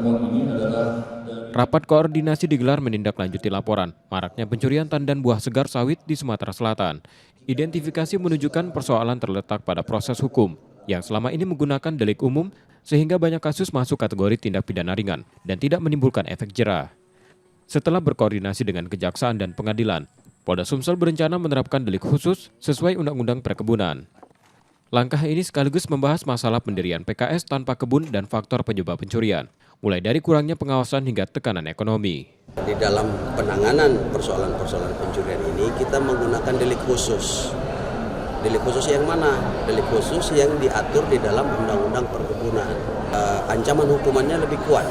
pertemuan ini adalah Rapat koordinasi digelar menindaklanjuti laporan maraknya pencurian tandan buah segar sawit di Sumatera Selatan. Identifikasi menunjukkan persoalan terletak pada proses hukum yang selama ini menggunakan delik umum sehingga banyak kasus masuk kategori tindak pidana ringan dan tidak menimbulkan efek jera. Setelah berkoordinasi dengan kejaksaan dan pengadilan, Polda Sumsel berencana menerapkan delik khusus sesuai Undang-Undang Perkebunan. Langkah ini sekaligus membahas masalah pendirian PKS tanpa kebun dan faktor penyebab pencurian, mulai dari kurangnya pengawasan hingga tekanan ekonomi. Di dalam penanganan persoalan-persoalan pencurian ini kita menggunakan delik khusus. Delik khusus yang mana? Delik khusus yang diatur di dalam Undang-Undang Perkebunan. Ancaman hukumannya lebih kuat,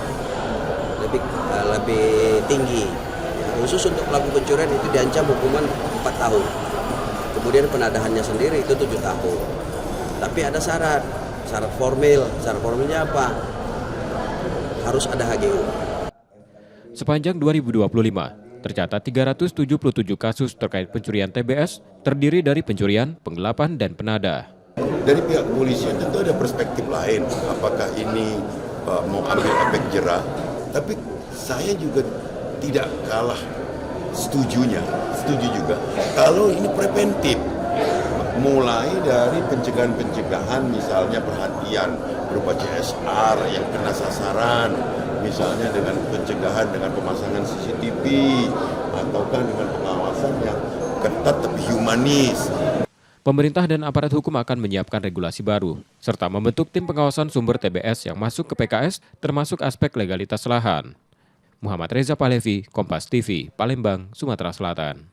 lebih tinggi. Khusus untuk pelaku pencurian itu diancam hukuman 4 tahun. Kemudian penadahannya sendiri itu 7 tahun. Tapi ada syarat formil. Syarat formilnya apa? Harus ada HGU. Sepanjang 2025, tercatat 377 kasus terkait pencurian TBS terdiri dari pencurian, penggelapan, dan penada. Dari pihak kepolisian tentu ada perspektif lain, apakah ini mau ambil efek jera, tapi saya juga tidak kalah setuju juga kalau ini preventif. Mulai dari pencegahan misalnya perhatian berupa CSR yang kena sasaran, misalnya dengan pencegahan dengan pemasangan CCTV, ataukah dengan pengawasan yang ketat tapi humanis. Pemerintah dan aparat hukum akan menyiapkan regulasi baru, serta membentuk tim pengawasan sumber TBS yang masuk ke PKS, termasuk aspek legalitas lahan. Muhammad Reza Pahlevi, Kompas TV, Palembang, Sumatera Selatan.